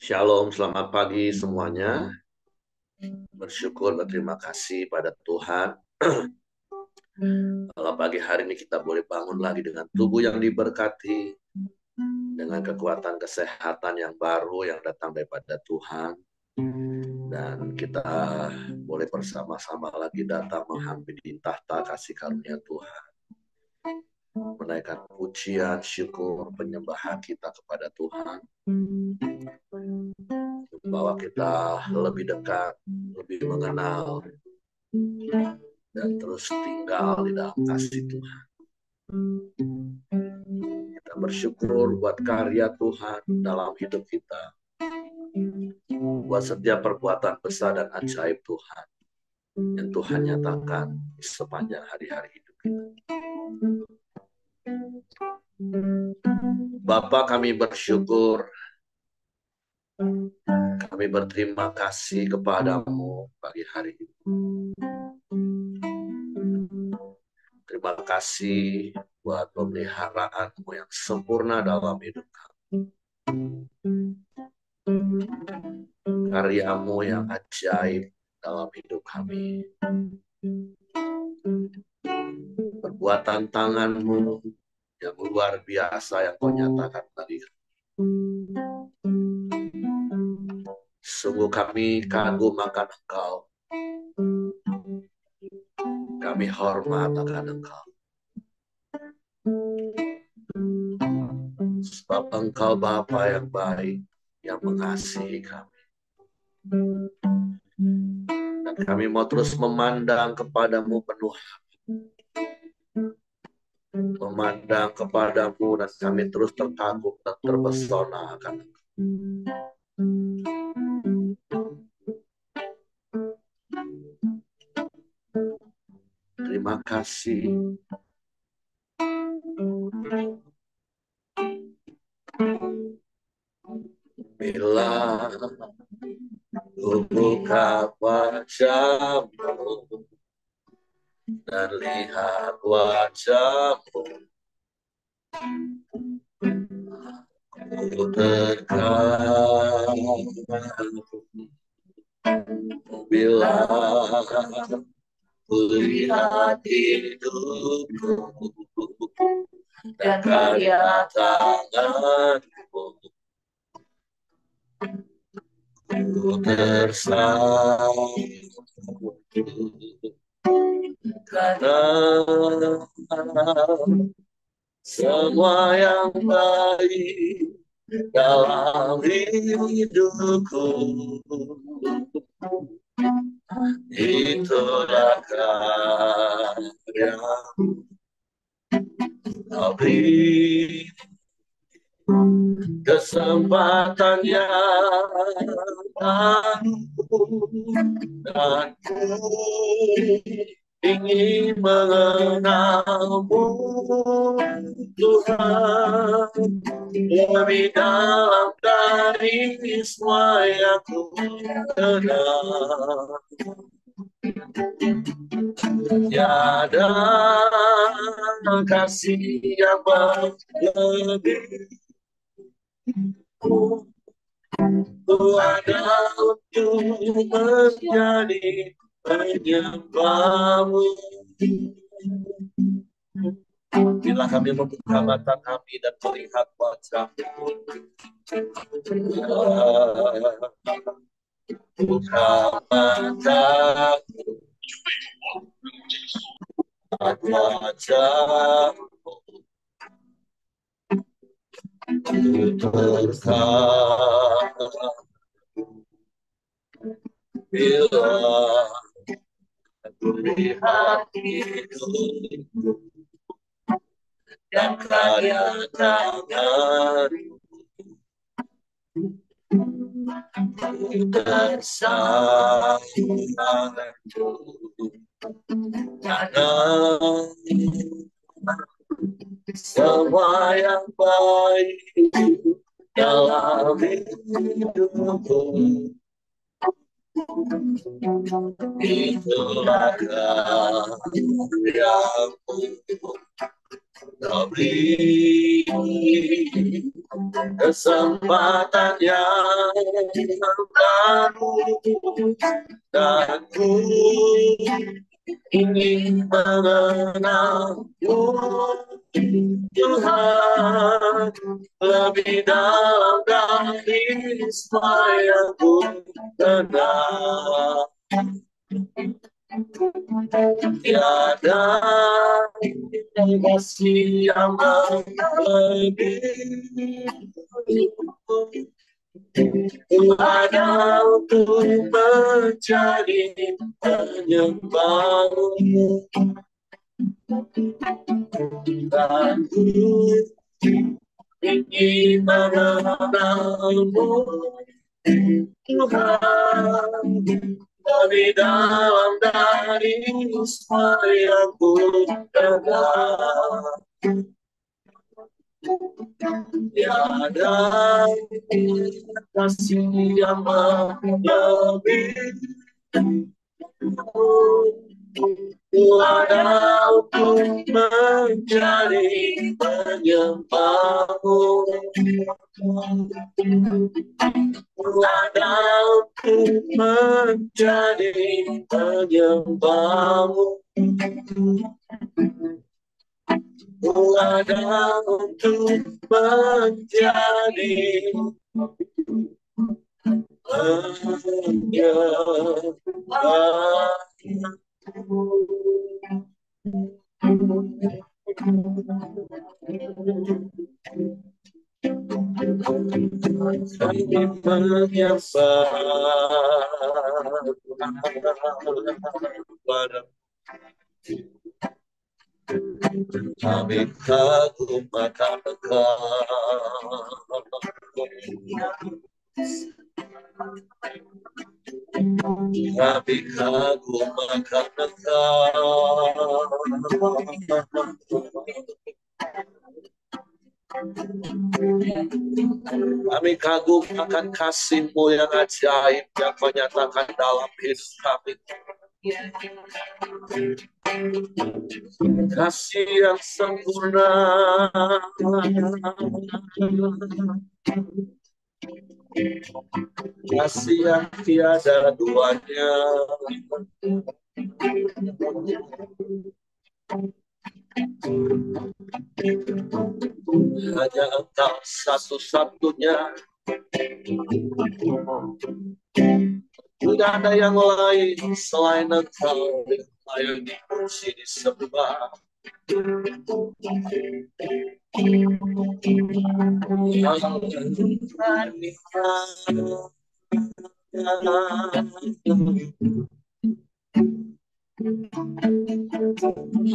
Shalom, selamat pagi semuanya. Bersyukur, berterima kasih pada Tuhan. Kalau pagi hari ini kita boleh bangun lagi dengan tubuh yang diberkati, dengan kekuatan kesehatan yang baru yang datang daripada Tuhan. Dan kita boleh bersama-sama lagi datang menghampiri tahta kasih karunia Tuhan. Menaikkan pujian, syukur, penyembahan kita kepada Tuhan. Bahwa kita lebih dekat, lebih mengenal, dan terus tinggal di dalam kasih Tuhan. Kita bersyukur buat karya Tuhan dalam hidup kita. Buat setiap perbuatan besar dan ajaib Tuhan yang Tuhan nyatakan di sepanjang hari-hari hidup kita. Bapa, kami bersyukur, kami berterima kasih kepadamu pagi hari ini. Terima kasih buat pemeliharaanmu yang sempurna dalam hidup kami. Karyamu yang ajaib dalam hidup kami. Perbuatan tanganmu yang luar biasa yang kau nyatakan tadi. Sungguh kami kagum akan Engkau. Kami hormat akan Engkau. Sebab Engkau Bapa yang baik, yang mengasihi kami. Dan kami mau terus memandang kepadamu penuh hati. Memandang kepadamu dan kami terus terkagum dan terpesona akan Engkau. Terima kasih. Bila ku buka wajahmu dan lihat wajahmu, ku terkagum. Bila ku lihat hidupku dan karya tanganmu, ku tersanjung karena semua yang baik dalam hidupku itulah karya Kau beri kesempatan yang baru dan ku ingin mengenalmu Tuhan lebih dalam dari semua yang ku kenal. Tiada kasih yang lebih ku ada untuk menjadi penyembahmu. Bila kami membuka mata kami dan melihat wajah-Mu, buka mata wajah-Mu, bila aku lihat hidupku dan karya tanganmu, tersanjung karena semua yang baik dalam hidupku itulah karyamu. Kau beri kesempatan yang baru, dan ku ingin mengenalmu Tuhan lebih dalam dari supaya ku kenal. Tiada kasih yang lebih ada untuk menjadi penyembahmu, dan ku ingin mengenalmu Tuhan lebih dalam dari supaya ku kenal. Tiada kasih yang lebih ada untuk menjadi penyembahmu, ada untuk menjadi penyembahmu, ada untuk menjadi kami kagum akan Engkau, kami kagum akan Engkau, kami kagum akan kasih-Mu yang ajaib yang Kau nyatakan dalam hidup kami. Kasih yang sempurna, kasih yang tiada duanya, hanya Engkau satu-satunya, tidak ada yang lain selain Engkau yang layak dipuji disembah.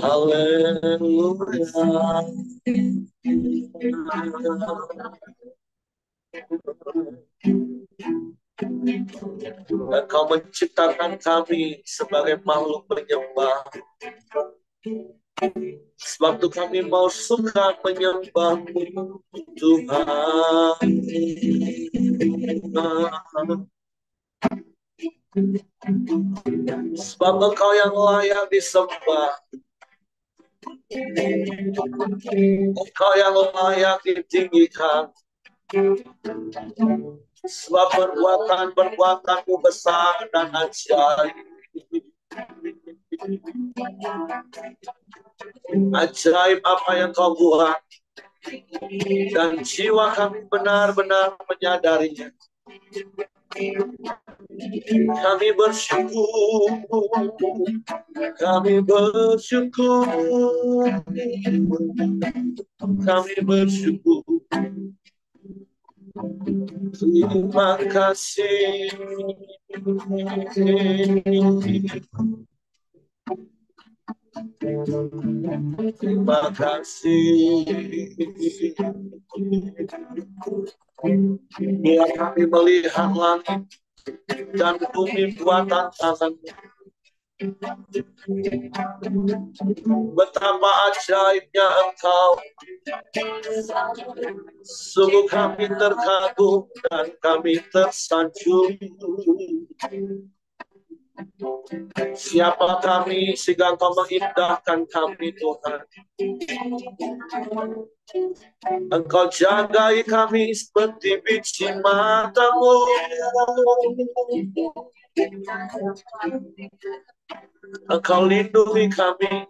Haleluya. Engkau menciptakan kami sebagai makhluk penyembah. Sebab itu kami mau suka menyembah-Mu, Tuhan. Sebab Engkau yang layak disembah, Engkau yang layak ditinggikan. Sebab perbuatan-perbuatan-Mu besar dan ajaib. Ajaib apa yang Kau buat, dan jiwa kami benar-benar menyadarinya. Kami bersyukur, kami bersyukur, kami bersyukur. Terima kasih. Terima kasih. Bila kami melihat langit dan bumi buatan tangan, betapa ajaibnya Engkau. Sungguh kami terkagum dan kami tersanjung. Siapa kami sehingga Engkau mengindahkan kami, Tuhan. Engkau jagai kami seperti biji mata-Mu. Engkau lindungi kami.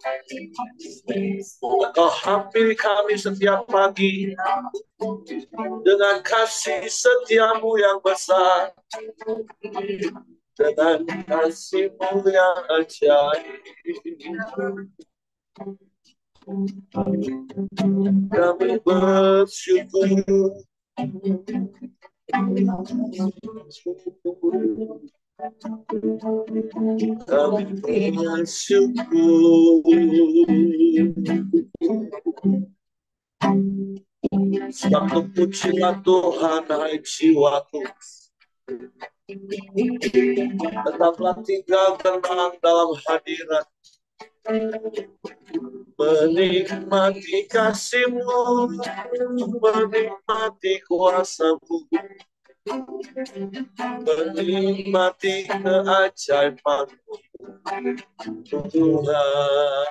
Engkau hampiri kami setiap pagi dengan kasih setia-Mu yang besar, dengan kasih-Mu yang ajaib. Kami bersyukur. Kami bersyukur. Sebab terpujilah Tuhan, hai jiwaku. Tetaplah tinggal tenang dalam hadirat, menikmati kasih-Mu, menikmati kuasa-Mu, menikmati keajaiban-Mu, Tuhan.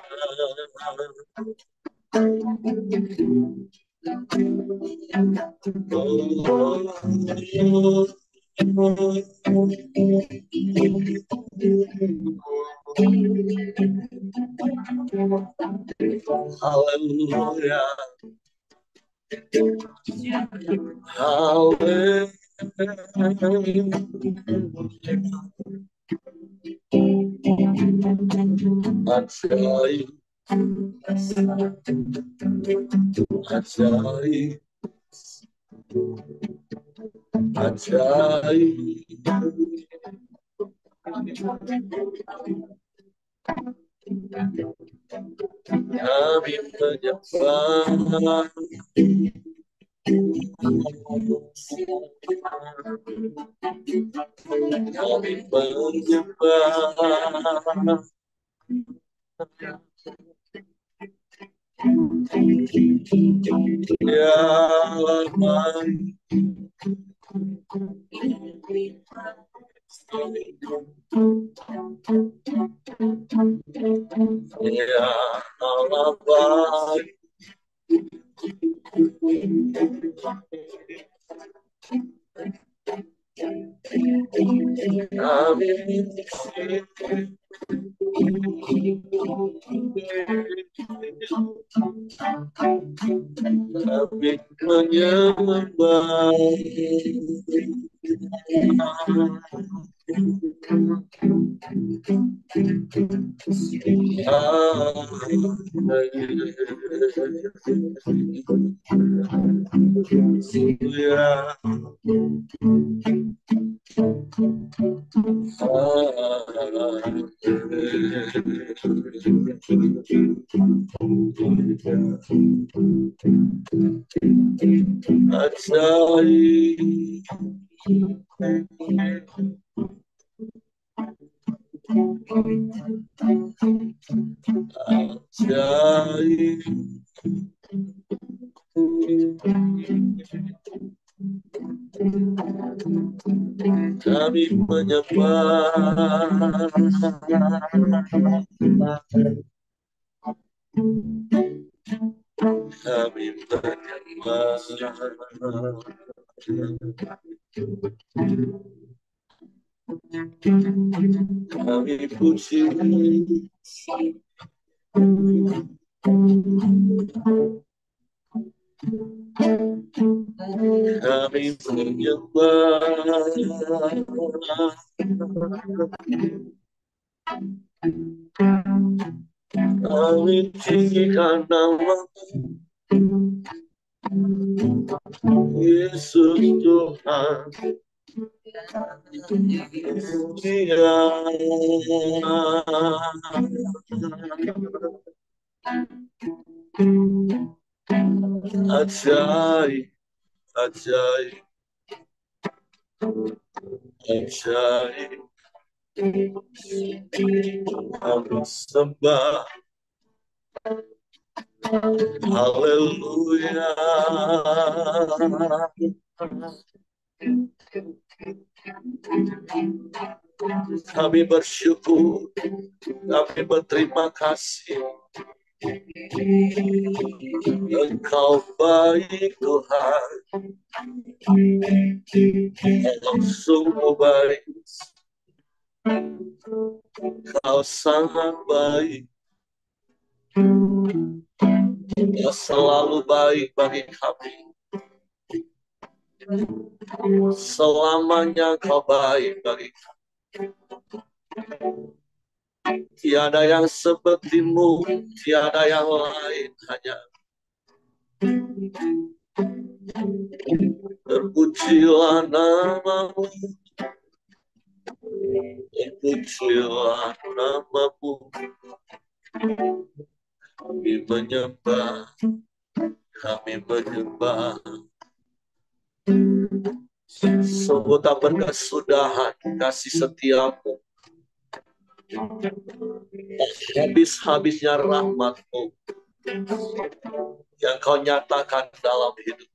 Haleluya. Haleluya. Ajaib. Ajaib. Ajaib. Kami menyembah. Kami menyembah. Ya Allah. Ya Allah baik. Kami menyembah. Kami menyembah. Kami menyembah. Kami puji. Kami menyembah. Kami tinggikan nama-Mu, Yesus Tuhan. Dia ajaib, ajaib, ajaib. Kami sembah. Haleluya. Kami bersyukur, kami berterima kasih. Engkau baik Tuhan, Engkau sungguh baik, Engkau sangat baik, Engkau selalu baik bagi kami. Selamanya Engkau baik bagi kami. Tiada yang sepertimu, tiada yang lain, hanya terpujilah namamu, terpujilah namamu. Kami menyembah, kami menyembah. Sungguh tak berkesudahan kasih setiamu, habis-habisnya rahmatmu yang kau nyatakan dalam hidup.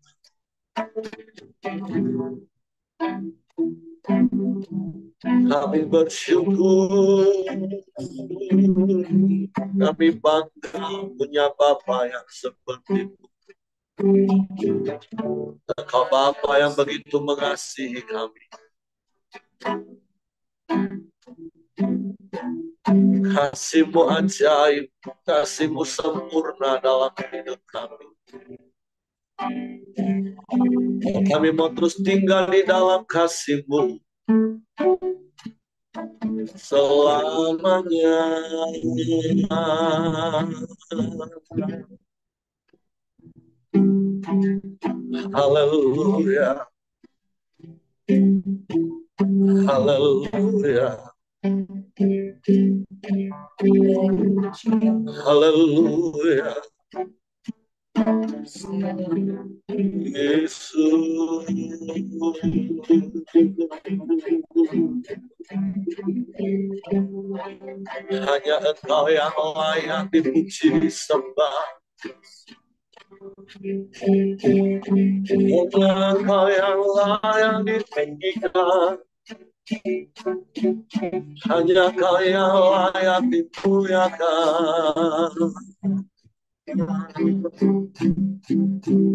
Kami bersyukur, kami bangga punya Bapa yang seperti-Mu. Engkau Bapa yang begitu mengasihi kami. Kasih-Mu ajaib, kasih-Mu sempurna dalam hidup kami. Kami mau terus tinggal di dalam kasih-Mu selamanya. Haleluya, haleluya, haleluya. Yesus, hanya Engkau yang layak dipuji disembah. Hanya Engkau yang layak ditinggikan. Hanya Engkau yang layak dimuliakan.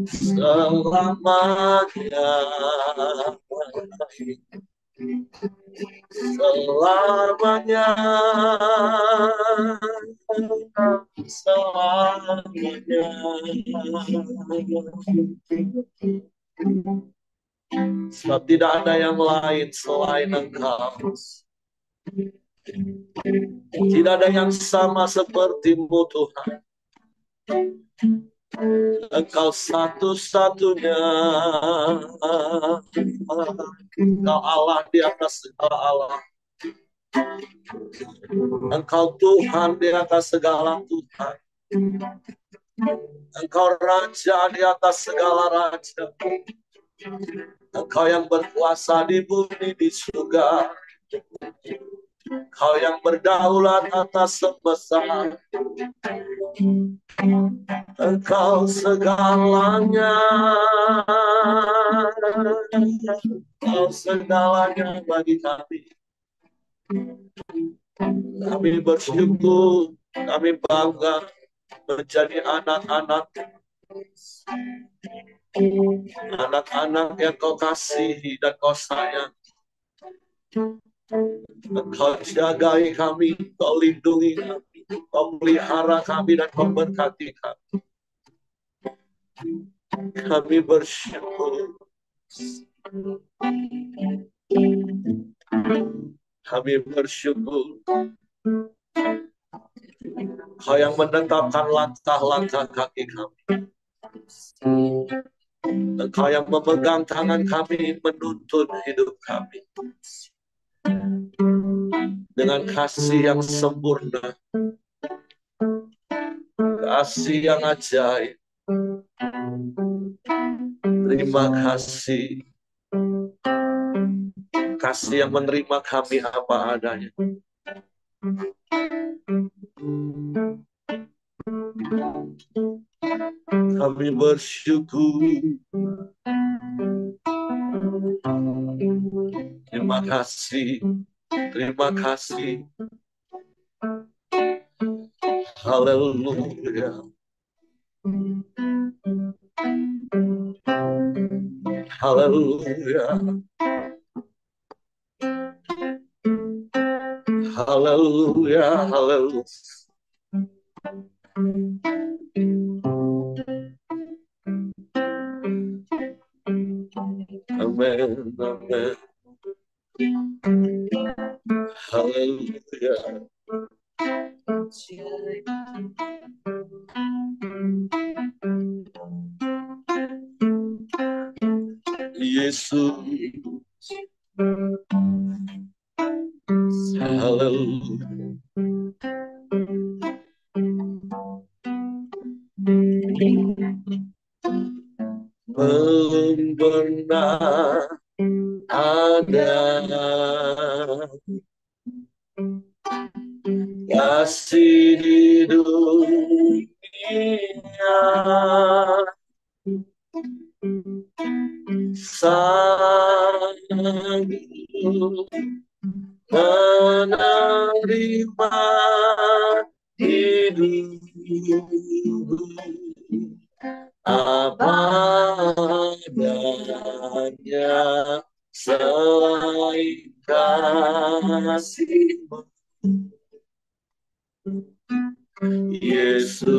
Selamanya, selamanya, selamanya. Sebab tidak ada yang lain selain Engkau. Tidak ada yang sama seperti-Mu Tuhan. Engkau satu-satunya. Engkau Allah di atas segala Allah. Engkau Tuhan di atas segala Tuhan. Engkau Raja di atas segala Raja. Engkau yang berkuasa di bumi, di surga. Engkau yang berdaulat atas semesta. Engkau segalanya. Engkau segalanya bagi kami. Kami bersyukur, kami bangga menjadi anak-anak. Anak-anak yang Kau kasihi dan Kau sayang. Kau jagai kami, Kau lindungi kami, Kau pelihara kami dan Kau berkati kami. Kami bersyukur. Kami bersyukur. Kau yang menetapkan langkah-langkah kaki kami. Engkau yang memegang tangan kami, menuntun hidup kami. Dengan kasih yang sempurna. Kasih yang ajaib. Terima kasih. Kasih yang menerima kami apa adanya. Kami bersyukur. Terima kasih. Terima kasih. Haleluya. Haleluya. Haleluya. Haleluya. Amen. Amen. Haleluya. Yesus. Haleluya. Belum pernah ada kasih di dunia sanggup menerima hidup apa adanya selain kasih-Mu, Yesus.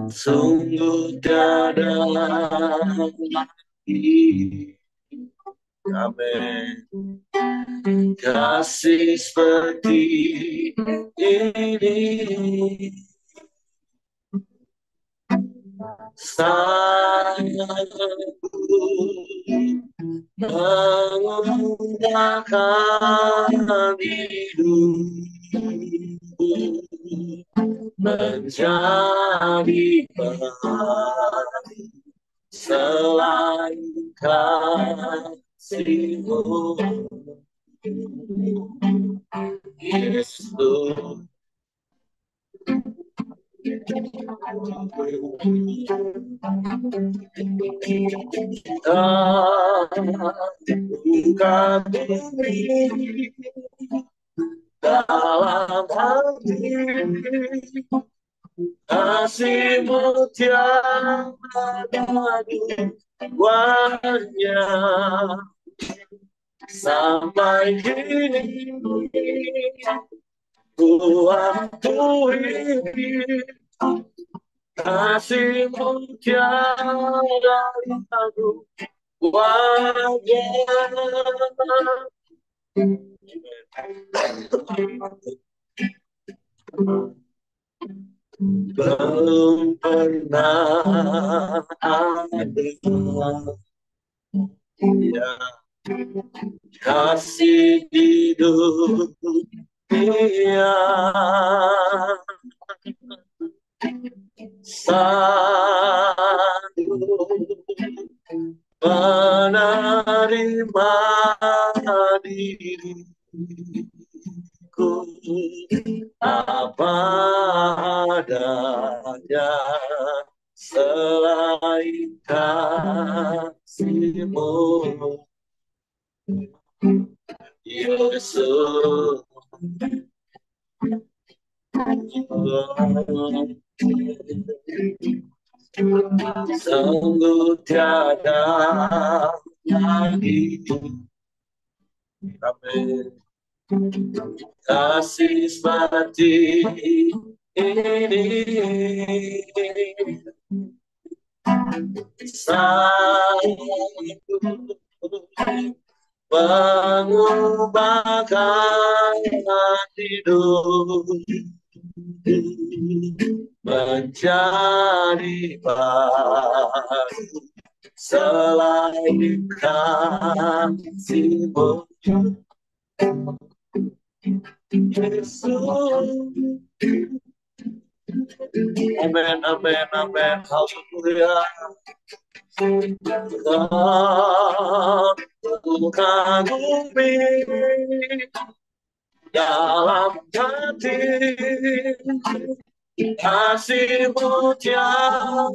Sungguh tiada lagi, amin, kasih seperti ini. Sanggup mengubahkan hidupku menjadi baik selain kasih-Mu, Yesus. Buka diri dalam hati, kasih-Mu tiada duanya sampai kini. Waktu ini kasih-Mu tiada duanya. Belum pernah ada ya kasih di dunia sanggup menerima diriku apa adanya selain kasih-Mu, Yesus. Sungguh tiada lagi, amin, kasih seperti ini. Sanggup mengubahkan hidup menjadi baik selain kasih-Mu, Yesus. Amin, amin, amin. Haleluya. Kagumi dalam hati, Kasih-Mu tiada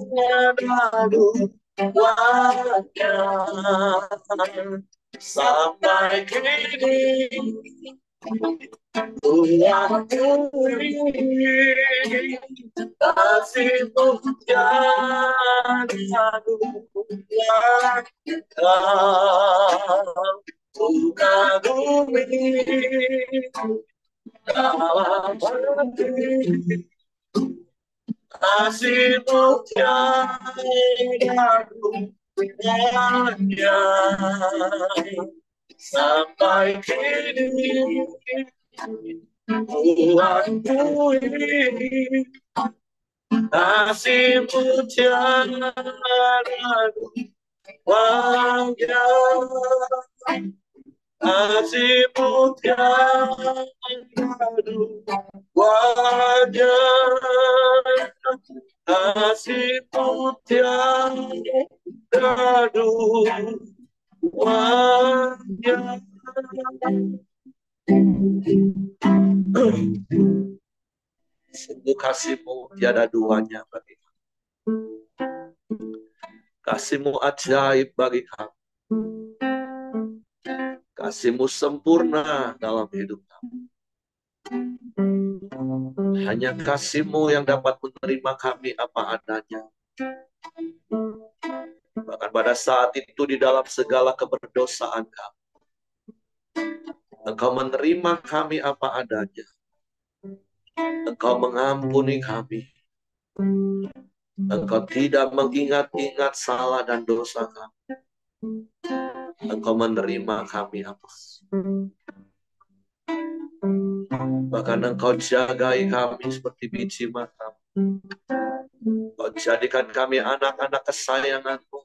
duanya, sampai kini ku akui kasih-Mu tiada duanya, ku kagumi dalam hati. Kasih-Mu tiada duanya, sampai kini ku akui kasih-Mu tiada duanya, kasih-Mu tiada duanya, kasih-Mu tiada duanya. Sungguh kasih-Mu tiada duanya bagi kami. Kasih-Mu ajaib bagi kami. Kasih-Mu sempurna dalam hidup kami. Hanya kasih-Mu yang dapat menerima kami apa adanya. Bahkan pada saat itu di dalam segala keberdosaan kami, Engkau menerima kami apa adanya. Engkau mengampuni kami. Engkau tidak mengingat-ingat salah dan dosa kami. Engkau menerima kami apa. Bahkan Engkau jagai kami seperti biji mata. Engkau jadikan kami anak-anak kesayangan-Mu.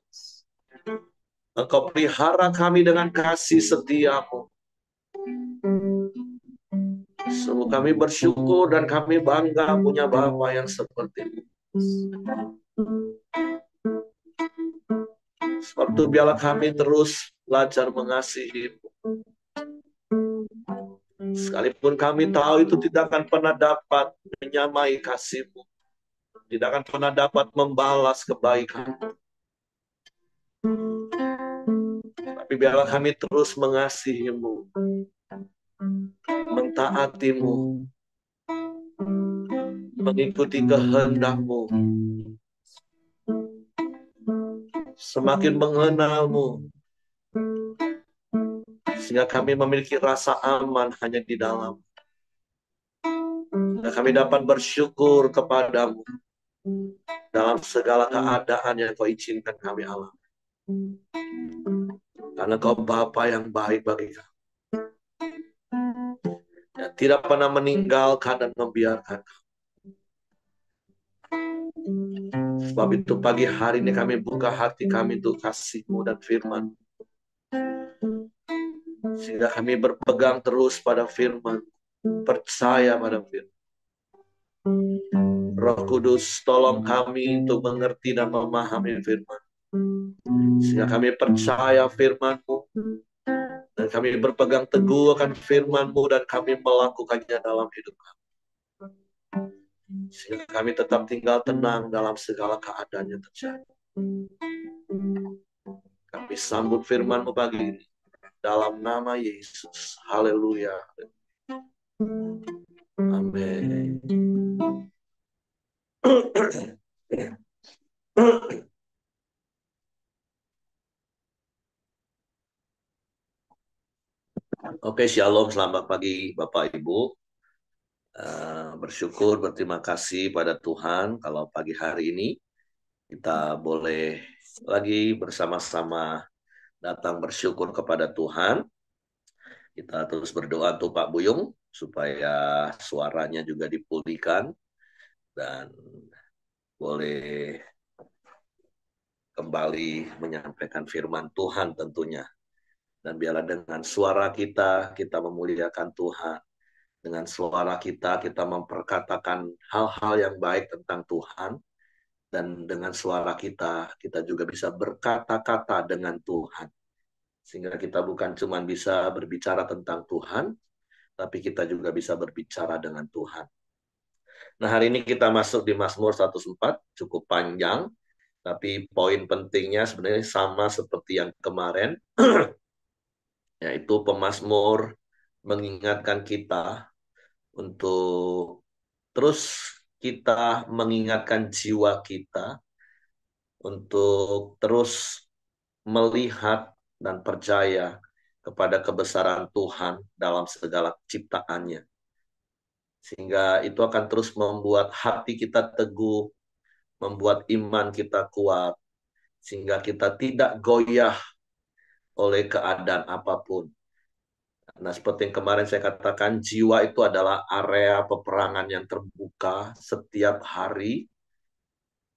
Engkau pelihara kami dengan kasih setia-Mu. Sungguh kami bersyukur dan kami bangga punya Bapa yang seperti itu. Sebab itu biarlah kami terus belajar mengasihi-Mu. Sekalipun kami tahu itu tidak akan pernah dapat menyamai kasih-Mu. Tidak akan pernah dapat membalas kebaikan. Tapi biarlah kami terus mengasihi-Mu, mentaati-Mu, mengikuti kehendak-Mu, semakin mengenal-Mu, sehingga kami memiliki rasa aman hanya di dalam. Dan kami dapat bersyukur kepadamu dalam segala keadaan yang Kau izinkan kami alami. Karena Kau Bapa yang baik bagi kami, yang tidak pernah meninggalkan dan membiarkan kami. Sebab itu pagi hari ini kami buka hati kami untuk kasih-Mu dan firman, sehingga kami berpegang terus pada firman, percaya pada firman. Roh Kudus, tolong kami untuk mengerti dan memahami firman, sehingga kami percaya firman-Mu, dan kami berpegang teguh akan firman-Mu, dan kami melakukannya dalam hidup kami. Sehingga kami tetap tinggal tenang dalam segala keadaan yang terjadi. Kami sambut firman-Mu pagi ini, dalam nama Yesus. Haleluya. Amin. Oke, shalom, selamat pagi Bapak Ibu. Bersyukur, berterima kasih pada Tuhan kalau pagi hari ini kita boleh lagi bersama-sama datang bersyukur kepada Tuhan. Kita terus berdoa untuk Pak Buyung supaya suaranya juga dipulihkan dan boleh kembali menyampaikan firman Tuhan tentunya. Dan biarlah dengan suara kita, kita memuliakan Tuhan. Dengan suara kita, kita memperkatakan hal-hal yang baik tentang Tuhan. Dan dengan suara kita, kita juga bisa berkata-kata dengan Tuhan. Sehingga kita bukan cuma bisa berbicara tentang Tuhan, tapi kita juga bisa berbicara dengan Tuhan. Nah, hari ini kita masuk di Mazmur 104, cukup panjang, tapi poin pentingnya sebenarnya sama seperti yang kemarin, yaitu pemazmur mengingatkan kita untuk terus kita mengingatkan jiwa kita untuk terus melihat dan percaya kepada kebesaran Tuhan dalam segala ciptaannya. Sehingga itu akan terus membuat hati kita teguh, membuat iman kita kuat, sehingga kita tidak goyah oleh keadaan apapun. Nah, seperti yang kemarin saya katakan, jiwa itu adalah area peperangan yang terbuka setiap hari,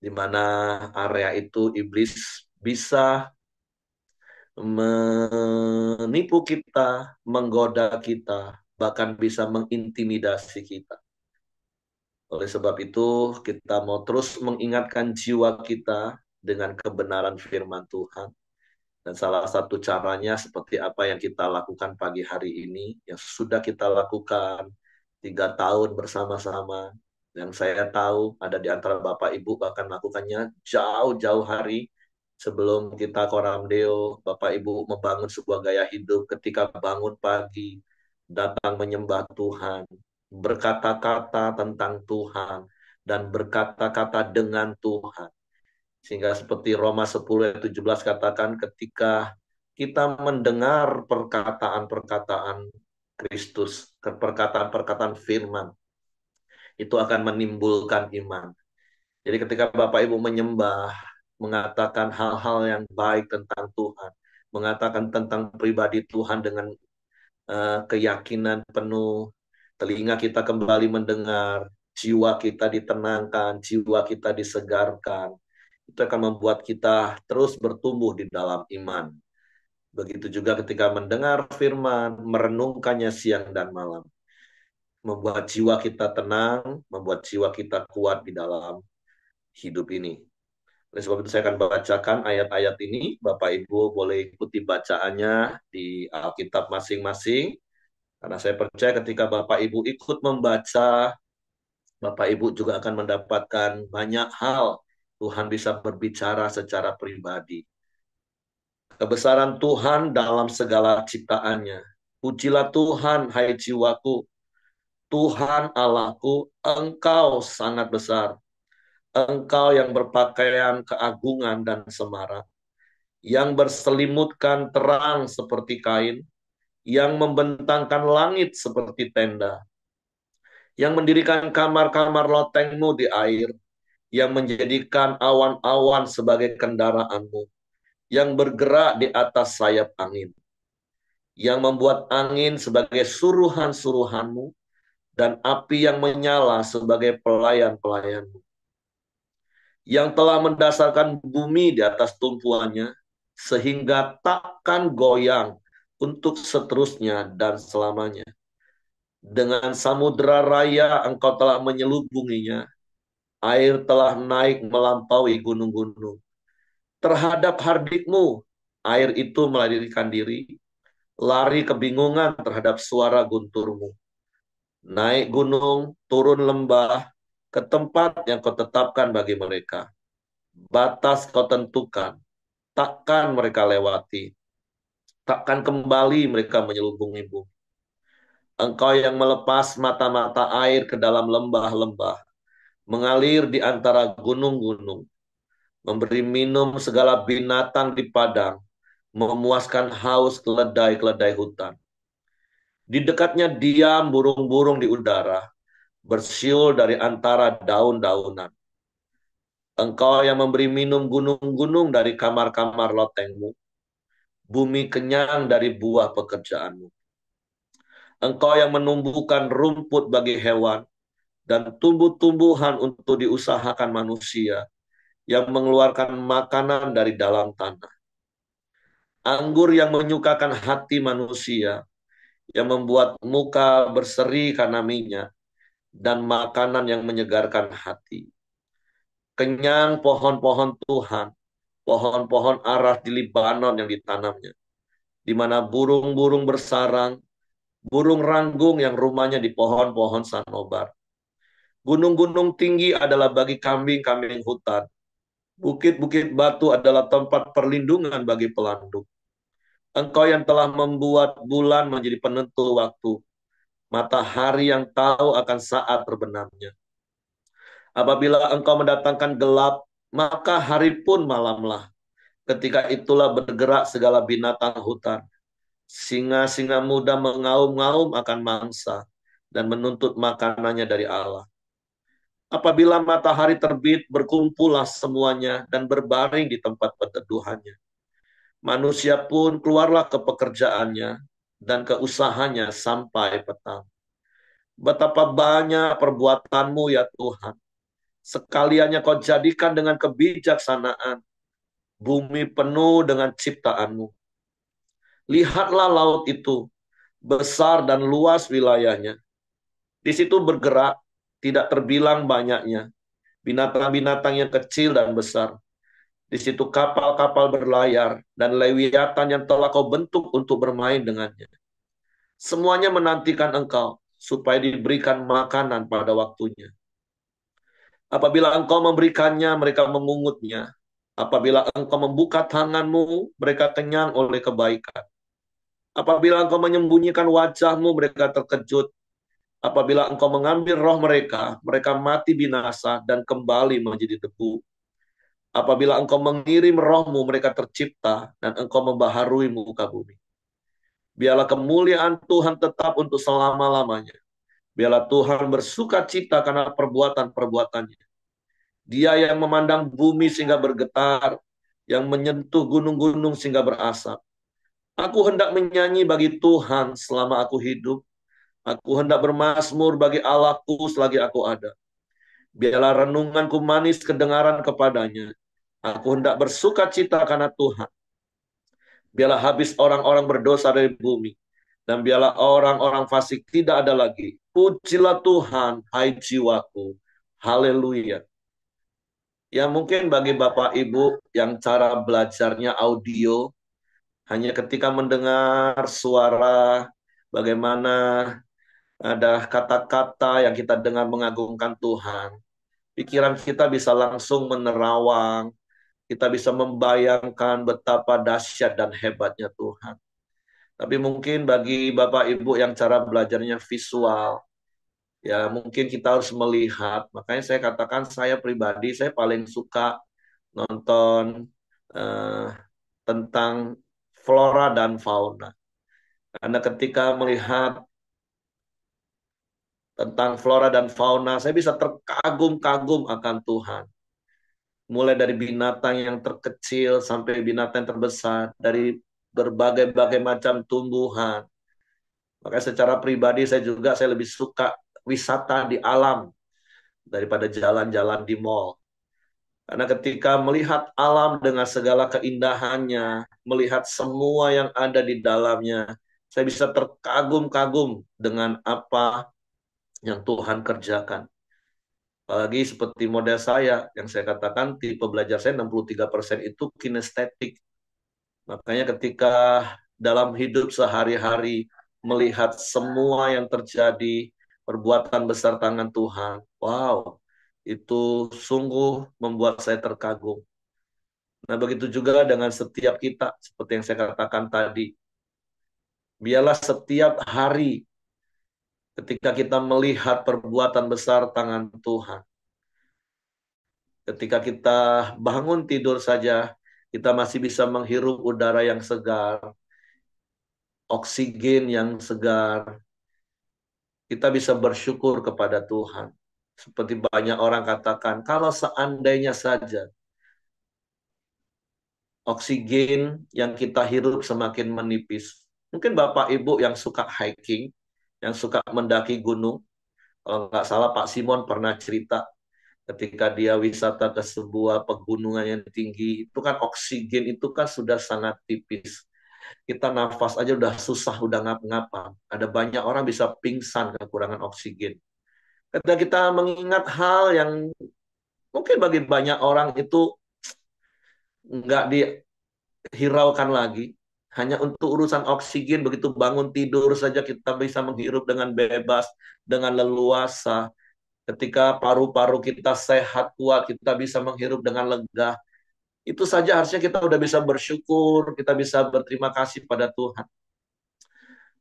di mana area itu iblis bisa menipu kita, menggoda kita, bahkan bisa mengintimidasi kita. Oleh sebab itu, kita mau terus mengingatkan jiwa kita dengan kebenaran firman Tuhan. Dan salah satu caranya seperti apa yang kita lakukan pagi hari ini, yang sudah kita lakukan 3 tahun bersama-sama. Yang saya tahu ada di antara Bapak Ibu bahkan melakukannya jauh-jauh hari sebelum kita koramdeo. Bapak Ibu membangun sebuah gaya hidup ketika bangun pagi, datang menyembah Tuhan, berkata-kata tentang Tuhan, dan berkata-kata dengan Tuhan. Sehingga seperti Roma 10 ayat 17 katakan, ketika kita mendengar perkataan-perkataan Kristus, perkataan-perkataan firman, itu akan menimbulkan iman. Jadi ketika Bapak Ibu menyembah, mengatakan hal-hal yang baik tentang Tuhan, mengatakan tentang pribadi Tuhan dengan keyakinan penuh, telinga kita kembali mendengar, jiwa kita ditenangkan, jiwa kita disegarkan, itu akan membuat kita terus bertumbuh di dalam iman. Begitu juga ketika mendengar firman, merenungkannya siang dan malam, membuat jiwa kita tenang, membuat jiwa kita kuat di dalam hidup ini. Oleh sebab itu saya akan bacakan ayat-ayat ini. Bapak Ibu boleh ikuti bacaannya di Alkitab masing-masing. Karena saya percaya ketika Bapak Ibu ikut membaca, Bapak Ibu juga akan mendapatkan banyak hal. Tuhan bisa berbicara secara pribadi. Kebesaran Tuhan dalam segala ciptaannya. Pujilah Tuhan, hai jiwaku. Tuhan Allahku, Engkau sangat besar. Engkau yang berpakaian keagungan dan semarak, yang berselimutkan terang seperti kain, yang membentangkan langit seperti tenda, yang mendirikan kamar-kamar lotengmu di air, yang menjadikan awan-awan sebagai kendaraanmu, yang bergerak di atas sayap angin, yang membuat angin sebagai suruhan-suruhanmu, dan api yang menyala sebagai pelayan-pelayanmu, yang telah mendasarkan bumi di atas tumpuannya, sehingga takkan goyang untuk seterusnya dan selamanya. Dengan samudera raya engkau telah menyelubunginya, air telah naik melampaui gunung-gunung. Terhadap hardikmu, air itu melarikan diri, lari kebingungan terhadap suara gunturmu. Naik gunung, turun lembah, ke tempat yang kau tetapkan bagi mereka. Batas kau tentukan, takkan mereka lewati, takkan kembali mereka menyelubungimu. Engkau yang melepas mata-mata air ke dalam lembah-lembah, mengalir di antara gunung-gunung, memberi minum segala binatang di padang, memuaskan haus keledai-keledai hutan. Di dekatnya diam burung-burung di udara, bersiul dari antara daun-daunan. Engkau yang memberi minum gunung-gunung dari kamar-kamar lotengmu, bumi kenyang dari buah pekerjaanmu. Engkau yang menumbuhkan rumput bagi hewan dan tumbuh-tumbuhan untuk diusahakan manusia, yang mengeluarkan makanan dari dalam tanah. Anggur yang menyukakan hati manusia, yang membuat muka berseri karena minyak, dan makanan yang menyegarkan hati. Kenyang pohon-pohon Tuhan, pohon-pohon arah di Libanon yang ditanamnya, di mana burung-burung bersarang, burung ranggung yang rumahnya di pohon-pohon sanobar. Gunung-gunung tinggi adalah bagi kambing-kambing hutan. Bukit-bukit batu adalah tempat perlindungan bagi pelanduk. Engkau yang telah membuat bulan menjadi penentu waktu, matahari yang tahu akan saat terbenamnya. Apabila engkau mendatangkan gelap, maka hari pun malamlah. Ketika itulah bergerak segala binatang hutan. Singa-singa muda mengaum-ngaum akan mangsa dan menuntut makanannya dari Allah. Apabila matahari terbit, berkumpullah semuanya dan berbaring di tempat perteduhannya. Manusia pun keluarlah ke pekerjaannya dan ke usahanya sampai petang. Betapa banyak perbuatanmu ya Tuhan. Sekaliannya kau jadikan dengan kebijaksanaan. Bumi penuh dengan ciptaanmu. Lihatlah laut itu, besar dan luas wilayahnya. Di situ bergerak, tidak terbilang banyaknya. Binatang-binatang yang kecil dan besar. Di situ kapal-kapal berlayar dan lewiatan yang telah kau bentuk untuk bermain dengannya. Semuanya menantikan engkau supaya diberikan makanan pada waktunya. Apabila engkau memberikannya, mereka mengungutnya. Apabila engkau membuka tanganmu, mereka kenyang oleh kebaikan. Apabila engkau menyembunyikan wajahmu, mereka terkejut. Apabila engkau mengambil roh mereka, mereka mati binasa dan kembali menjadi debu. Apabila engkau mengirim rohmu, mereka tercipta dan engkau membaharui muka bumi. Biarlah kemuliaan Tuhan tetap untuk selama-lamanya. Biarlah Tuhan bersuka cita karena perbuatan-perbuatannya. Dia yang memandang bumi sehingga bergetar, yang menyentuh gunung-gunung sehingga berasap. Aku hendak menyanyi bagi Tuhan selama aku hidup. Aku hendak bermazmur bagi Allahku selagi aku ada. Biarlah renunganku manis kedengaran kepadanya. Aku hendak bersuka cita karena Tuhan. Biarlah habis orang-orang berdosa dari bumi. Dan biarlah orang-orang fasik tidak ada lagi. Pujilah Tuhan, hai jiwaku. Haleluya. Ya mungkin bagi Bapak Ibu yang cara belajarnya audio, hanya ketika mendengar suara, bagaimana ada kata-kata yang kita dengar mengagungkan Tuhan. Pikiran kita bisa langsung menerawang, kita bisa membayangkan betapa dahsyat dan hebatnya Tuhan. Tapi mungkin bagi Bapak Ibu yang cara belajarnya visual, ya mungkin kita harus melihat. Makanya saya katakan saya pribadi, saya paling suka nonton eh, tentang flora dan fauna. Karena ketika melihat tentang flora dan fauna, saya bisa terkagum-kagum akan Tuhan. Mulai dari binatang yang terkecil sampai binatang yang terbesar, dari berbagai-bagai macam tumbuhan. Makanya secara pribadi saya lebih suka wisata di alam daripada jalan-jalan di mall. Karena ketika melihat alam dengan segala keindahannya, melihat semua yang ada di dalamnya, saya bisa terkagum-kagum dengan apa yang Tuhan kerjakan. Apalagi seperti model saya, yang saya katakan tipe belajar saya 63% itu kinestetik. Makanya ketika dalam hidup sehari-hari melihat semua yang terjadi, perbuatan besar tangan Tuhan, wow, itu sungguh membuat saya terkagum. Nah, begitu juga dengan setiap kita, seperti yang saya katakan tadi. Biarlah setiap hari ketika kita melihat perbuatan besar tangan Tuhan, ketika kita bangun tidur saja, kita masih bisa menghirup udara yang segar, oksigen yang segar. Kita bisa bersyukur kepada Tuhan. Seperti banyak orang katakan, kalau seandainya saja oksigen yang kita hirup semakin menipis. Mungkin Bapak Ibu yang suka hiking, yang suka mendaki gunung, kalau nggak salah Pak Simon pernah cerita ketika dia wisata ke sebuah pegunungan yang tinggi, itu kan oksigen itu kan sudah sangat tipis. Kita nafas aja udah susah, udah ngap-ngapan. Ada banyak orang bisa pingsan kekurangan oksigen. Ketika kita mengingat hal yang mungkin bagi banyak orang itu nggak dihiraukan lagi, hanya untuk urusan oksigen, begitu bangun tidur saja kita bisa menghirup dengan bebas, dengan leluasa. Ketika paru-paru kita sehat, kuat, kita bisa menghirup dengan lega. Itu saja harusnya kita udah bisa bersyukur, kita bisa berterima kasih pada Tuhan.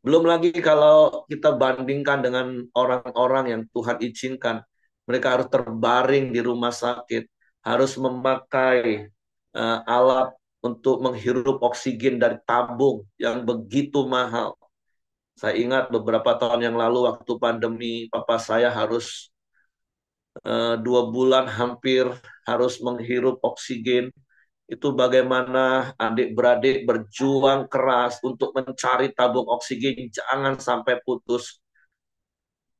Belum lagi kalau kita bandingkan dengan orang-orang yang Tuhan izinkan, mereka harus terbaring di rumah sakit, harus memakai alat untuk menghirup oksigen dari tabung yang begitu mahal. Saya ingat beberapa tahun yang lalu waktu pandemi, papa saya harus 2 bulan hampir harus menghirup oksigen. Itu bagaimana adik-beradik berjuang keras untuk mencari tabung oksigen, jangan sampai putus.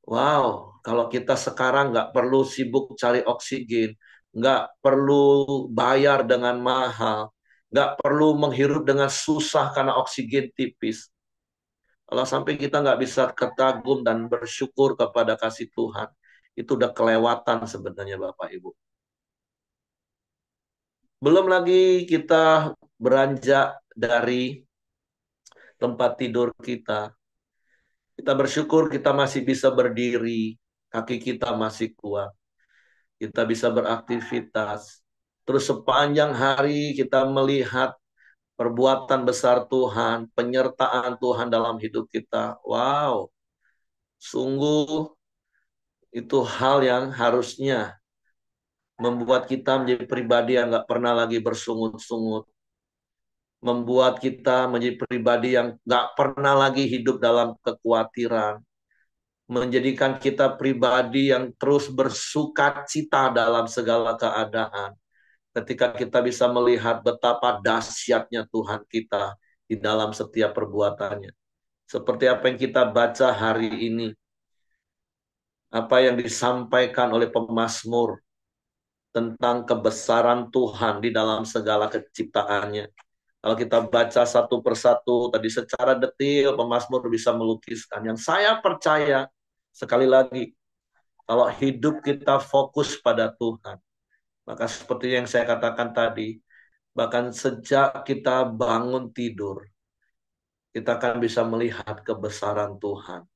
Wow, kalau kita sekarang nggak perlu sibuk cari oksigen, nggak perlu bayar dengan mahal, nggak perlu menghirup dengan susah karena oksigen tipis. Kalau sampai kita nggak bisa kagum dan bersyukur kepada kasih Tuhan, itu udah kelewatan sebenarnya Bapak Ibu. Belum lagi kita beranjak dari tempat tidur kita. Kita bersyukur kita masih bisa berdiri, kaki kita masih kuat, kita bisa beraktivitas. Terus sepanjang hari kita melihat perbuatan besar Tuhan, penyertaan Tuhan dalam hidup kita. Wow, sungguh itu hal yang harusnya membuat kita menjadi pribadi yang nggak pernah lagi bersungut-sungut, membuat kita menjadi pribadi yang nggak pernah lagi hidup dalam kekhawatiran, menjadikan kita pribadi yang terus bersuka cita dalam segala keadaan. Ketika kita bisa melihat betapa dahsyatnya Tuhan kita di dalam setiap perbuatannya. Seperti apa yang kita baca hari ini, apa yang disampaikan oleh pemazmur tentang kebesaran Tuhan di dalam segala keciptaannya. Kalau kita baca satu persatu, tadi secara detail pemazmur bisa melukiskan. Yang saya percaya, sekali lagi, kalau hidup kita fokus pada Tuhan, maka seperti yang saya katakan tadi, bahkan sejak kita bangun tidur, kita akan bisa melihat kebesaran Tuhan,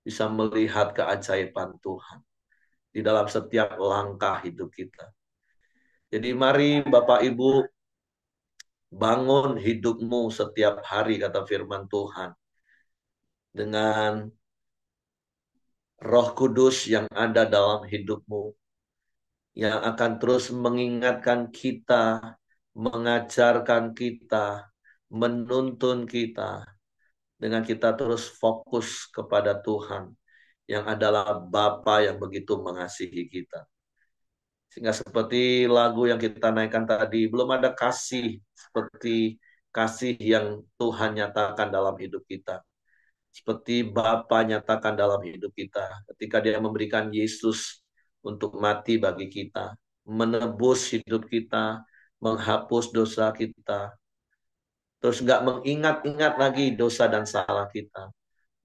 bisa melihat keajaiban Tuhan di dalam setiap langkah hidup kita. Jadi mari Bapak Ibu, bangun hidupmu setiap hari, kata firman Tuhan, dengan Roh Kudus yang ada dalam hidupmu, yang akan terus mengingatkan kita, mengajarkan kita, menuntun kita, dengan kita terus fokus kepada Tuhan, yang adalah Bapa yang begitu mengasihi kita. Sehingga seperti lagu yang kita naikkan tadi, belum ada kasih seperti kasih yang Tuhan nyatakan dalam hidup kita. Seperti Bapa nyatakan dalam hidup kita. Ketika dia memberikan Yesus untuk mati bagi kita. Menebus hidup kita. Menghapus dosa kita. Terus nggak mengingat-ingat lagi dosa dan salah kita.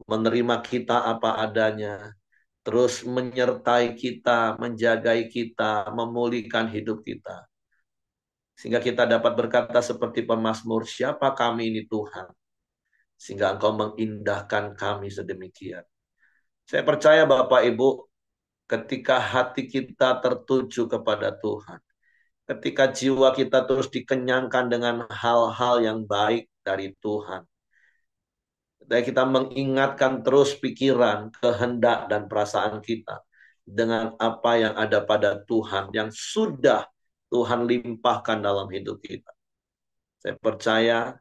Menerima kita apa adanya. Terus menyertai kita, menjagai kita, memulihkan hidup kita. Sehingga kita dapat berkata seperti pemazmur, siapa kami ini Tuhan? Sehingga Engkau mengindahkan kami sedemikian. Saya percaya Bapak Ibu, ketika hati kita tertuju kepada Tuhan, ketika jiwa kita terus dikenyangkan dengan hal-hal yang baik dari Tuhan, dan kita mengingatkan terus pikiran, kehendak, dan perasaan kita dengan apa yang ada pada Tuhan, yang sudah Tuhan limpahkan dalam hidup kita. Saya percaya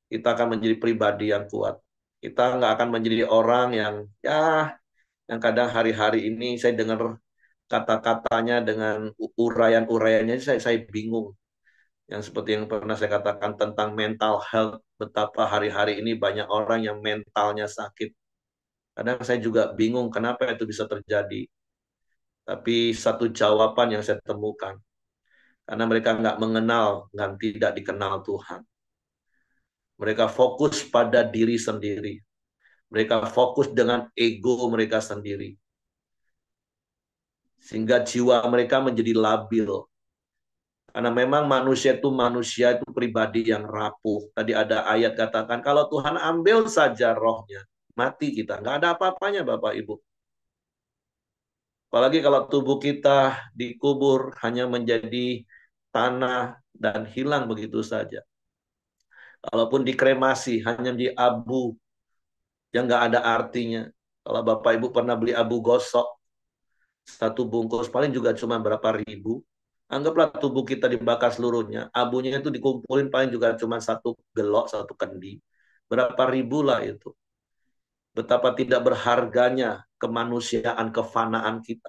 kita akan menjadi pribadi yang kuat. Kita nggak akan menjadi orang yang kadang hari-hari ini saya dengar kata-katanya dengan uraian-uraiannya saya bingung. Yang seperti yang pernah saya katakan tentang mental health, betapa hari-hari ini banyak orang yang mentalnya sakit. Kadang saya juga bingung kenapa itu bisa terjadi. Tapi satu jawaban yang saya temukan, karena mereka nggak mengenal dan tidak dikenal Tuhan. Mereka fokus pada diri sendiri. Mereka fokus dengan ego mereka sendiri. Sehingga jiwa mereka menjadi labil. Karena memang manusia itu pribadi yang rapuh. Tadi ada ayat katakan, kalau Tuhan ambil saja rohnya, mati kita. Nggak ada apa-apanya Bapak Ibu. Apalagi kalau tubuh kita dikubur hanya menjadi tanah dan hilang begitu saja. Kalaupun dikremasi hanya di abu yang nggak ada artinya. Kalau Bapak Ibu pernah beli abu gosok, satu bungkus paling juga cuma berapa ribu. Anggaplah tubuh kita dibakar seluruhnya. Abunya itu dikumpulin paling juga cuma satu gelok, satu kendi. Berapa ribu lah itu. Betapa tidak berharganya kemanusiaan, kefanaan kita.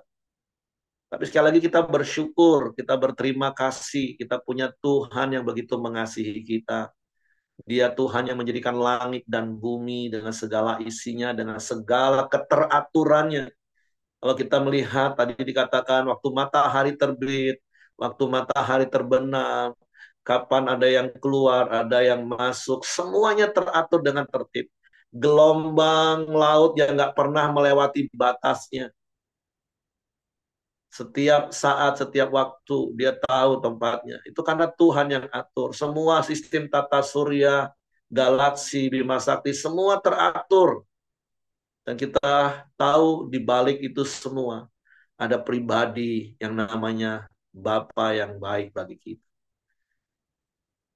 Tapi sekali lagi kita bersyukur, kita berterima kasih, kita punya Tuhan yang begitu mengasihi kita. Dia Tuhan yang menjadikan langit dan bumi dengan segala isinya, dengan segala keteraturannya. Kalau kita melihat, tadi dikatakan waktu matahari terbit, waktu matahari terbenam, kapan ada yang keluar, ada yang masuk, semuanya teratur dengan tertib. Gelombang laut yang nggak pernah melewati batasnya. Setiap saat, setiap waktu, dia tahu tempatnya. Itu karena Tuhan yang atur. Semua sistem tata surya, galaksi, Bima Sakti, semua teratur. Dan kita tahu di balik itu semua, ada pribadi yang namanya Bapa yang baik bagi kita.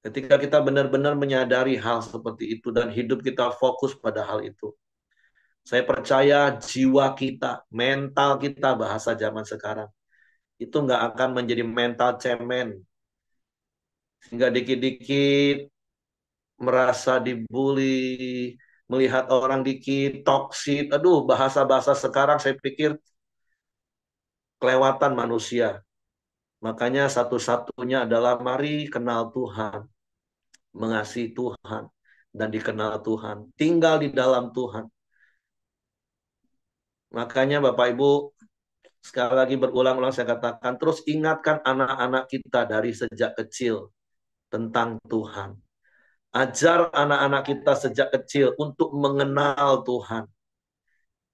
Ketika kita benar-benar menyadari hal seperti itu dan hidup kita fokus pada hal itu, saya percaya jiwa kita, mental kita, bahasa zaman sekarang, itu nggak akan menjadi mental cemen. Sehingga dikit-dikit merasa dibully, melihat orang dikit, toksit. Aduh, bahasa-bahasa sekarang saya pikir kelewatan manusia. Makanya satu-satunya adalah mari kenal Tuhan, mengasihi Tuhan, dan dikenal Tuhan. Tinggal di dalam Tuhan. Makanya Bapak Ibu, sekali lagi berulang-ulang saya katakan, terus ingatkan anak-anak kita dari sejak kecil tentang Tuhan. Ajar anak-anak kita sejak kecil untuk mengenal Tuhan.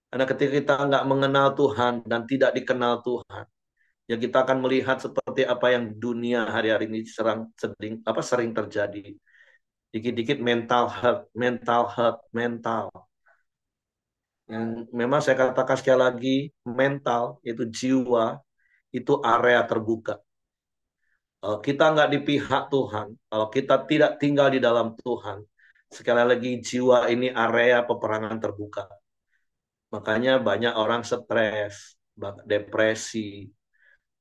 Karena ketika kita nggak mengenal Tuhan dan tidak dikenal Tuhan, ya kita akan melihat seperti apa yang dunia hari-hari ini sering terjadi. Dikit-dikit mental hurt, mental hurt, mental. Yang memang saya katakan sekali lagi, mental, itu jiwa, itu area terbuka. Kalau kita nggak di pihak Tuhan, kalau kita tidak tinggal di dalam Tuhan, sekali lagi jiwa ini area peperangan terbuka. Makanya banyak orang stres, depresi,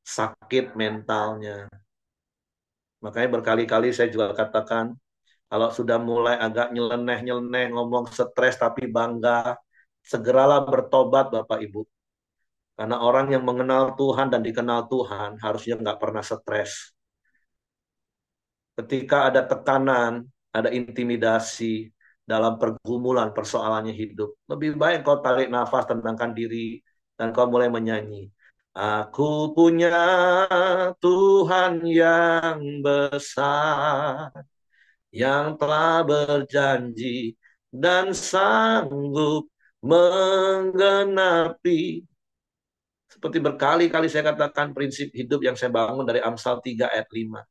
sakit mentalnya. Makanya berkali-kali saya juga katakan, kalau sudah mulai agak nyeleneh-nyeleneh, ngomong stres tapi bangga, segeralah bertobat Bapak Ibu. Karena orang yang mengenal Tuhan dan dikenal Tuhan harusnya nggak pernah stres. Ketika ada tekanan, ada intimidasi dalam pergumulan persoalannya hidup, lebih baik kau tarik nafas, tenangkan diri, dan kau mulai menyanyi. Aku punya Tuhan yang besar, yang telah berjanji dan sanggup menggenapi. Seperti berkali-kali saya katakan prinsip hidup yang saya bangun dari Amsal 3 ayat 5.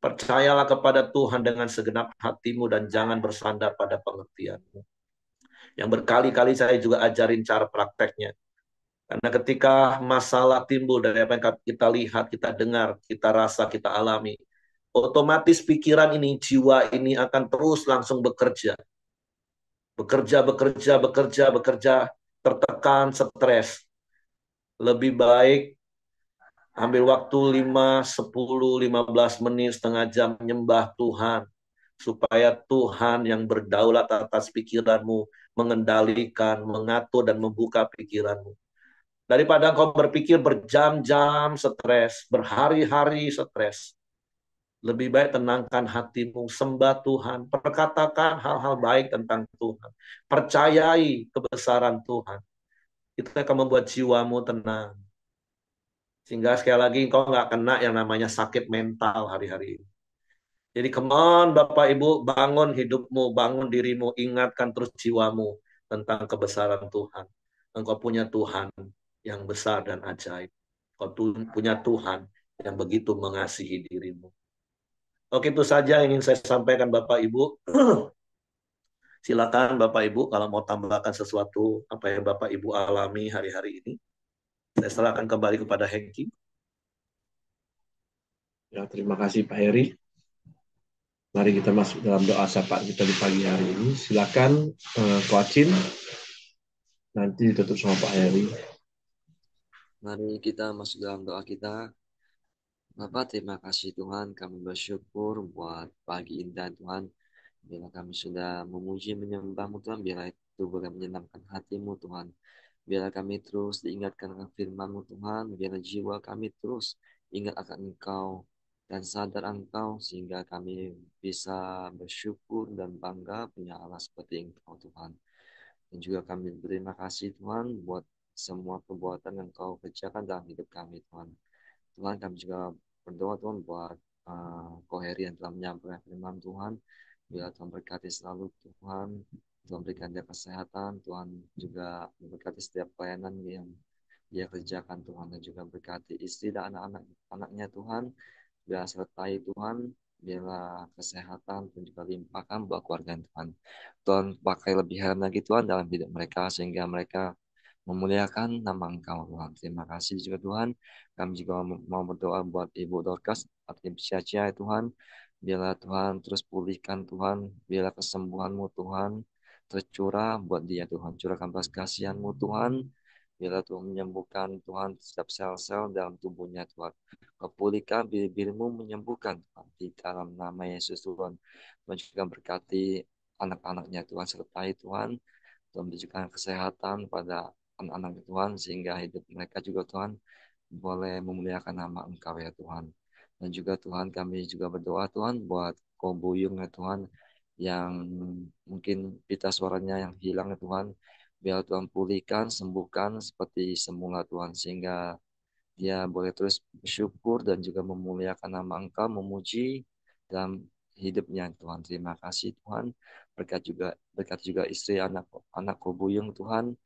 Percayalah kepada Tuhan dengan segenap hatimu dan jangan bersandar pada pengertianmu. Yang berkali-kali saya juga ajarin cara prakteknya. Karena ketika masalah timbul dari apa yang kita lihat, kita dengar, kita rasa, kita alami, otomatis pikiran ini, jiwa ini akan terus langsung bekerja. Bekerja, tertekan, stres. Lebih baik ambil waktu 5, 10, 15 menit, setengah jam menyembah Tuhan. Supaya Tuhan yang berdaulat atas pikiranmu, mengendalikan, mengatur, dan membuka pikiranmu. Daripada kau berpikir berjam-jam stres, berhari-hari stres. Lebih baik tenangkan hatimu, sembah Tuhan, perkatakan hal-hal baik tentang Tuhan. Percayai kebesaran Tuhan. Itu akan membuat jiwamu tenang. Sehingga sekali lagi kau nggak kena yang namanya sakit mental hari-hari ini. Jadi come on Bapak Ibu, bangun hidupmu, bangun dirimu, ingatkan terus jiwamu tentang kebesaran Tuhan. Engkau punya Tuhan yang besar dan ajaib. Engkau punya Tuhan yang begitu mengasihi dirimu. Oke, itu saja yang ingin saya sampaikan Bapak Ibu. Silakan Bapak Ibu kalau mau tambahkan sesuatu apa yang Bapak Ibu alami hari-hari ini. Saya serahkan kembali kepada Hengki. Ya, terima kasih Pak Heri. Mari kita masuk dalam doa syafaat kita di pagi hari ini. Silakan Coach Chin, nanti ditutup sama Pak Heri. Mari kita masuk dalam doa kita. Bapak, terima kasih Tuhan. Kami bersyukur buat pagi indah Tuhan. Bila kami sudah memuji menyembah-Mu Tuhan, biar itu boleh menyenangkan hati-Mu Tuhan. Biar kami terus diingatkan akan firman-Mu Tuhan. Biar jiwa kami terus ingat akan Engkau dan sadar Engkau, sehingga kami bisa bersyukur dan bangga punya Allah seperti Engkau Tuhan. Dan juga kami berterima kasih Tuhan buat semua perbuatan yang Kau kerjakan dalam hidup kami Tuhan. Tuhan, kami juga berdoa Tuhan buat Koheri yang telah menyampaikan firman Tuhan. Bila Tuhan berkati selalu Tuhan, Tuhan berikan dia kesehatan, Tuhan juga memberkati setiap pelayanan yang dia kerjakan Tuhan, dan juga berkati istri dan anak-anaknya Tuhan. Bila sertai Tuhan, bila kesehatan dan juga limpahkan buat keluarga Tuhan. Tuhan pakai lebih heran lagi Tuhan dalam hidup mereka, sehingga mereka memuliakan nama Engkau Tuhan. Terima kasih juga Tuhan. Kami juga mau berdoa buat Ibu Dorcas atau Ibu Cia Tuhan. Bila Tuhan terus pulihkan Tuhan, bila kesembuhan-Mu Tuhan tercurah buat dia Tuhan. Curahkan belas kasihan-Mu Tuhan. Bila Tuhan menyembuhkan Tuhan setiap sel-sel dalam tubuhnya Tuhan. Kepulihkan bibir-Mu menyembuhkan Tuhan. Di dalam nama Yesus Tuhan. Tuhan juga berkati anak-anaknya Tuhan, sertai Tuhan. Tuhan berikan kesehatan pada anak-anak Tuhan, sehingga hidup mereka juga Tuhan boleh memuliakan nama Engkau ya Tuhan. Dan juga Tuhan, kami juga berdoa Tuhan buat Kobuyung ya Tuhan, yang mungkin pita suaranya yang hilang ya Tuhan. Biar Tuhan pulihkan, sembuhkan seperti semula Tuhan, sehingga dia boleh terus bersyukur dan juga memuliakan nama Engkau, memuji dalam hidupnya Tuhan. Terima kasih Tuhan. Berkat juga istri anak Kobuyung Tuhan.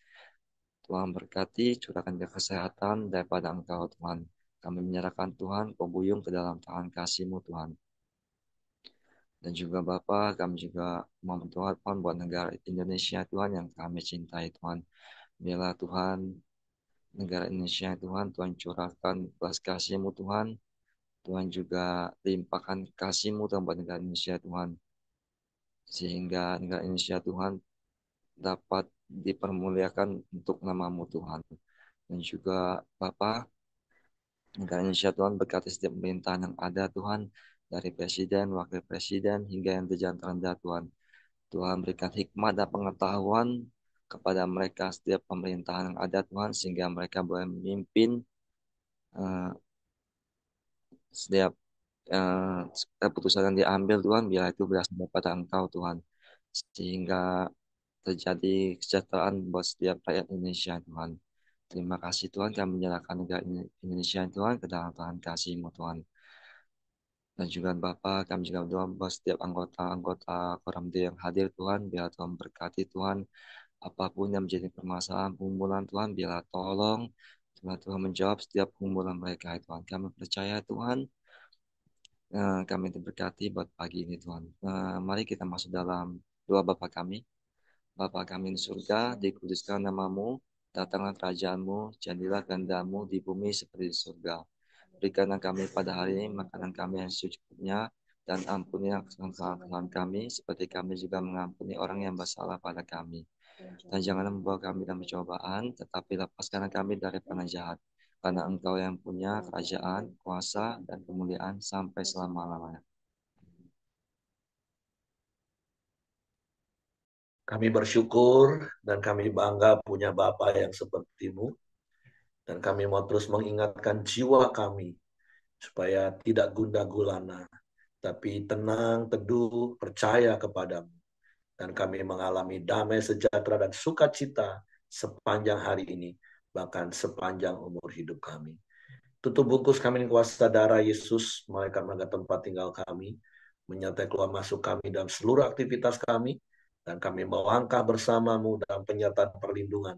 Tuhan berkati, curahkan dia kesehatan daripada Engkau Tuhan. Kami menyerahkan Tuhan Kobuyung ke dalam tangan kasih-Mu Tuhan. Dan juga Bapa, kami juga mau berdoa Tuhan buat negara Indonesia Tuhan yang kami cintai Tuhan. Bila Tuhan negara Indonesia Tuhan, Tuhan curahkan belas kasih-Mu Tuhan. Tuhan juga limpahkan kasih-Mu Tuhan buat negara Indonesia Tuhan. Sehingga negara Indonesia Tuhan dapat dipermuliakan untuk nama-Mu Tuhan. Dan juga Bapa, negara Indonesia Tuhan berkati setiap pemerintahan yang ada Tuhan, dari presiden, wakil presiden, hingga yang terjangkau terendah Tuhan. Tuhan berikan hikmat dan pengetahuan kepada mereka setiap pemerintahan yang ada Tuhan, sehingga mereka boleh memimpin uh, setiap keputusan yang diambil Tuhan, biar itu berasal daripada Engkau Tuhan, sehingga terjadi kesejahteraan buat setiap rakyat Indonesia Tuhan. Terima kasih Tuhan, kami menyerahkan negara Indonesia Tuhan ke dalam tangan kasih-Mu Tuhan. Dan juga Bapa, kami juga berdoa buat setiap anggota-anggota Koramde yang hadir Tuhan, biar Tuhan berkati Tuhan, apapun yang menjadi permasalahan pergumulan Tuhan, biarlah tolong Tuhan menjawab setiap pergumulan mereka Tuhan. Kami percaya Tuhan, kami diberkati buat pagi ini Tuhan. Mari kita masuk dalam doa Bapa kami. Bapa kami di surga, dikuduskan nama-Mu, datanglah kerajaan-Mu, jadilah kehendak-Mu di bumi seperti di surga. Berikanlah kami pada hari ini makanan kami yang secukupnya, dan ampunilah kesalahan kami, seperti kami juga mengampuni orang yang bersalah pada kami. Dan janganlah membawa kami dalam pencobaan, tetapi lepaskanlah kami dari panah jahat. Karena Engkau yang punya kerajaan, kuasa, dan kemuliaan sampai selama-lamanya. Kami bersyukur dan kami bangga punya Bapa yang seperti-Mu. Dan kami mau terus mengingatkan jiwa kami supaya tidak gundah gulana, tapi tenang, teduh, percaya kepadamu. Dan kami mengalami damai, sejahtera, dan sukacita sepanjang hari ini, bahkan sepanjang umur hidup kami. Tutup bungkus kami dengan kuasa darah Yesus, malaikat-malaikat tempat tinggal kami, menyertai keluar masuk kami dalam seluruh aktivitas kami, dan kami melangkah bersamamu dalam penyertaan perlindungan.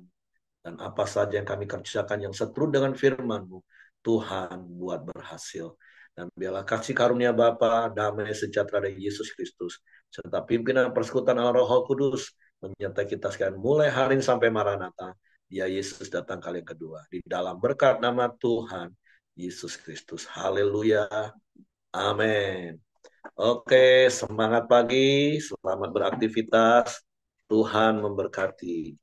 Dan apa saja yang kami kerjakan yang seturut dengan firman-Mu, Tuhan buat berhasil. Dan biarlah kasih karunia Bapa, damai sejahtera dari Yesus Kristus, serta pimpinan persekutuan Allah Roh Kudus menyertai kita sekalian mulai hari ini sampai Maranatha. Ya Yesus datang kali yang kedua. Di dalam berkat nama Tuhan Yesus Kristus. Haleluya. Amin. Oke, semangat pagi, selamat beraktivitas. Tuhan memberkati.